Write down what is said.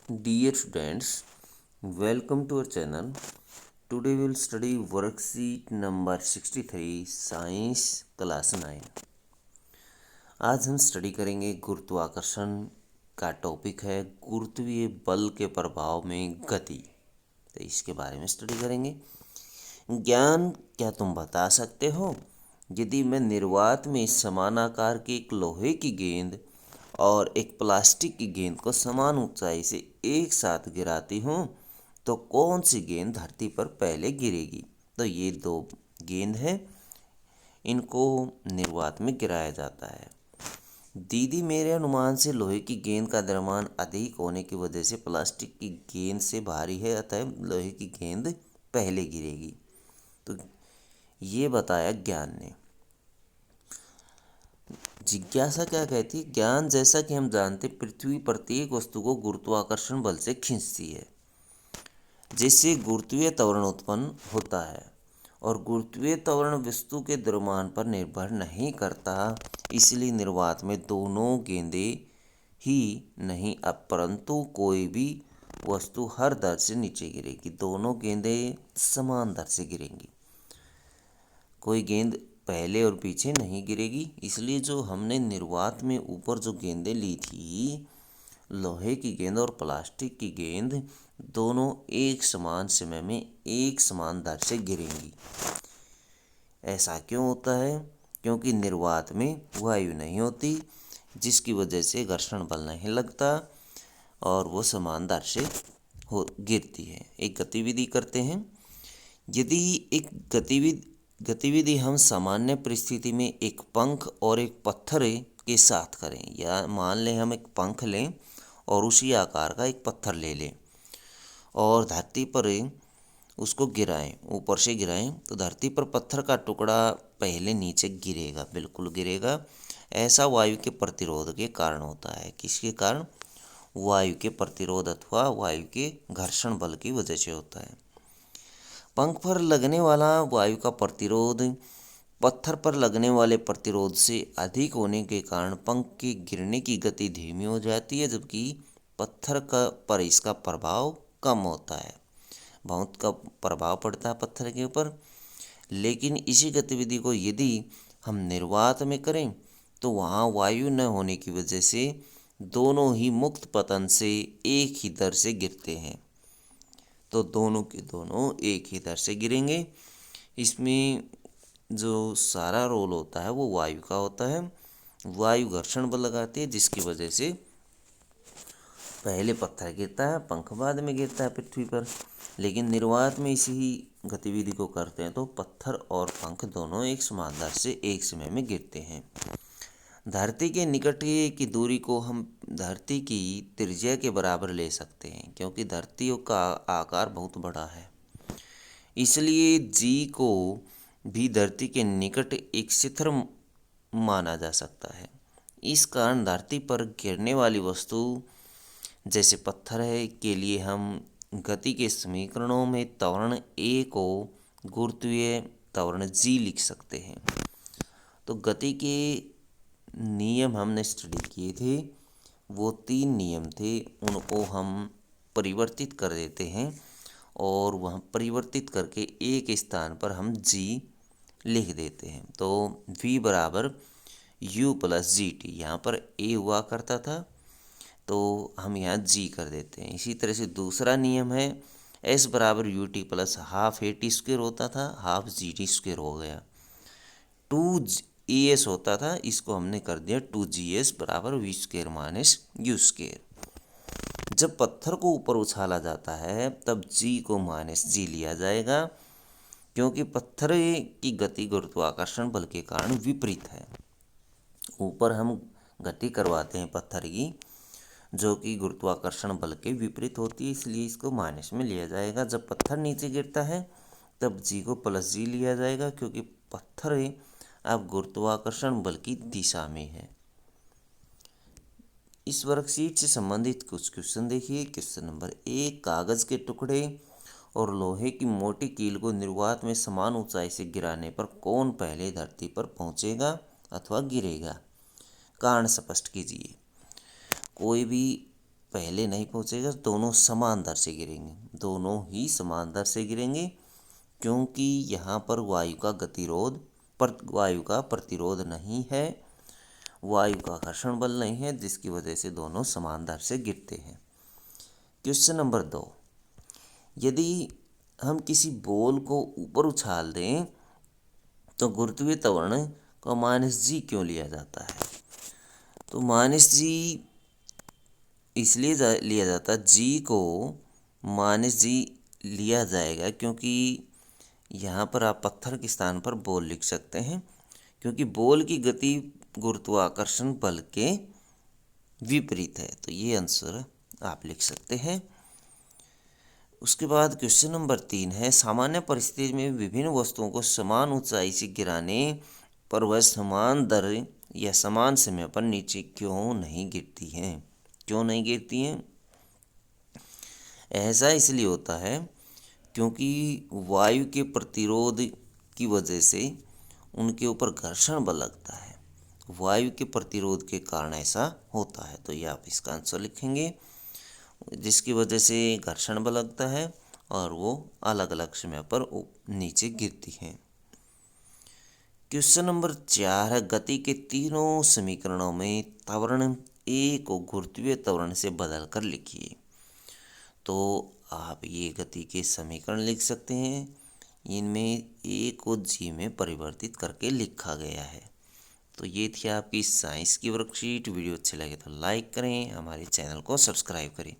Dear students, welcome to our channel. Today we will study worksheet number 63 Science Class 9. आज हम study करेंगे गुरुत्वाकर्षण का टॉपिक है गुरुत्वीय बल के प्रभाव में गति। तो इसके बारे में स्टडी करेंगे। ज्ञान, क्या तुम बता सकते हो यदि मैं निर्वात में समान आकार की एक लोहे की गेंद और एक प्लास्टिक की गेंद को समान ऊंचाई से एक साथ गिराती हूँ तो कौन सी गेंद धरती पर पहले गिरेगी। तो ये दो गेंद हैं, इनको निर्वात में गिराया जाता है। दीदी, मेरे अनुमान से लोहे की गेंद का द्रव्यमान अधिक होने की वजह से प्लास्टिक की गेंद से भारी है, अतः लोहे की गेंद पहले गिरेगी। तो ये बताया ज्ञान ने। जिज्ञासा क्या कहती है? ज्ञान, जैसा कि हम जानते पृथ्वी प्रत्येक वस्तु को गुरुत्वाकर्षण बल से खींचती है, जिससे गुरुत्वीय त्वरण उत्पन्न होता है। और गुरुत्वीय त्वरण वस्तु के द्रव्यमान पर निर्भर नहीं करता, इसलिए निर्वात में दोनों गेंदें ही नहीं परंतु कोई भी वस्तु हर दर से नीचे गिरेगी। दोनों गेंदें समान दर से गिरेंगी, कोई गेंद पहले और पीछे नहीं गिरेगी। इसलिए जो हमने निर्वात में ऊपर जो गेंदें ली थी, लोहे की गेंद और प्लास्टिक की गेंद, दोनों एक समान समय में एक समान दर से गिरेंगी। ऐसा क्यों होता है? क्योंकि निर्वात में वायु नहीं होती, जिसकी वजह से घर्षण बल नहीं लगता और वो समान दर से गिरती है। एक गतिविधि करते हैं। यदि एक गतिविधि हम सामान्य परिस्थिति में एक पंख और एक पत्थर के साथ करें, या मान लें हम एक पंख लें और उसी आकार का एक पत्थर ले लें और धरती पर उसको गिराएं, ऊपर से गिराएं, तो धरती पर पत्थर का टुकड़ा पहले नीचे गिरेगा, बिल्कुल गिरेगा। ऐसा वायु के प्रतिरोध के कारण होता है। किसके कारण? वायु के प्रतिरोध अथवा वायु के घर्षण बल की वजह से होता है। पंख पर लगने वाला वायु का प्रतिरोध पत्थर पर लगने वाले प्रतिरोध से अधिक होने के कारण पंख के गिरने की गति धीमी हो जाती है, जबकि पत्थर पर इसका प्रभाव कम होता है। बहुत का प्रभाव पड़ता है पत्थर के ऊपर। लेकिन इसी गतिविधि को यदि हम निर्वात में करें तो वहाँ वायु न होने की वजह से दोनों ही मुक्त पतन से एक ही दर से गिरते हैं। तो दोनों के दोनों एक ही दर से गिरेंगे। इसमें जो सारा रोल होता है वो वायु का होता है। वायु घर्षण बल लगाती है, जिसकी वजह से पहले पत्थर गिरता है, पंख बाद में गिरता है पृथ्वी पर। लेकिन निर्वात में इसी गतिविधि को करते हैं तो पत्थर और पंख दोनों एक समान दर से एक समय में गिरते हैं। धरती के निकट की दूरी को हम धरती की त्रिज्या के बराबर ले सकते हैं, क्योंकि धरती का आकार बहुत बड़ा है। इसलिए जी को भी धरती के निकट एक शिखर माना जा सकता है। इस कारण धरती पर गिरने वाली वस्तु जैसे पत्थर है के लिए हम गति के समीकरणों में त्वरण ए को गुरुत्वीय त्वरण जी लिख सकते हैं। तो गति के नियम हमने स्टडी किए थे, वो 3 नियम थे, उनको हम परिवर्तित कर देते हैं और वह परिवर्तित करके एक स्थान पर हम जी लिख देते हैं। तो v बराबर u प्लस जी टी, यहाँ पर a हुआ करता था तो हम यहाँ g कर देते हैं। इसी तरह से दूसरा नियम है s बराबर U T plus half A T square होता था, हाफ जी टी स्क्वेयर हो गया। 2 होता था, इसको हमने कर दिया 2 बराबर v square minus u square. जब पत्थर को ऊपर उछाला जाता है तब जी को माइनस जी लिया जाएगा, क्योंकि पत्थर की गति गुरुत्वाकर्षण बल के कारण विपरीत है। ऊपर हम गति करवाते हैं पत्थर की, जो कि गुरुत्वाकर्षण बल के विपरीत होती है, इसलिए इसको माइनस में लिया जाएगा। जब पत्थर नीचे गिरता है तब जी को प्लस जी लिया जाएगा, क्योंकि पत्थर अब गुरुत्वाकर्षण बल की दिशा में है। इस वर्कशीट से संबंधित कुछ क्वेश्चन देखिए। क्वेश्चन नंबर 1, कागज के टुकड़े और लोहे की मोटी कील को निर्वात में समान ऊंचाई से गिराने पर कौन पहले धरती पर पहुंचेगा अथवा गिरेगा? कारण स्पष्ट कीजिए। कोई भी पहले नहीं पहुंचेगा, दोनों समान दर से गिरेंगे, दोनों ही समान दर से गिरेंगे, क्योंकि यहाँ पर वायु का प्रतिरोध नहीं है, वायु का घर्षण बल नहीं है, जिसकी वजह से दोनों समान दर से गिरते हैं। क्वेश्चन नंबर 2, यदि हम किसी बॉल को ऊपर उछाल दें तो गुरुत्वीय त्वरण का -g क्यों लिया जाता है? तो -g इसलिए लिया जाता है, g को -g लिया जाएगा क्योंकि यहाँ पर आप पत्थर के स्थान पर बॉल लिख सकते हैं, क्योंकि बॉल की गति गुरुत्वाकर्षण बल के विपरीत है। तो ये आंसर आप लिख सकते हैं। उसके बाद क्वेश्चन नंबर 3 है, सामान्य परिस्थिति में विभिन्न वस्तुओं को समान ऊंचाई से गिराने पर वह समान दर या समान समय पर नीचे क्यों नहीं गिरती हैं? क्यों नहीं गिरती हैं? ऐसा इसलिए होता है क्योंकि वायु के प्रतिरोध की वजह से उनके ऊपर घर्षण बल लगता है, वायु के प्रतिरोध के कारण ऐसा होता है। तो ये आप इसका आंसर लिखेंगे, जिसकी वजह से घर्षण बल लगता है और वो अलग अलग समय पर नीचे गिरती हैं। क्वेश्चन नंबर 4 है, गति के तीनों समीकरणों में त्वरण ए को गुरुत्वीय त्वरण से बदल कर लिखिए। तो आप ये गति के समीकरण लिख सकते हैं, इनमें ए को जी में परिवर्तित करके लिखा गया है। तो ये थी आपकी साइंस की वर्कशीट। वीडियो अच्छी लगे तो लाइक करें, हमारे चैनल को सब्सक्राइब करें।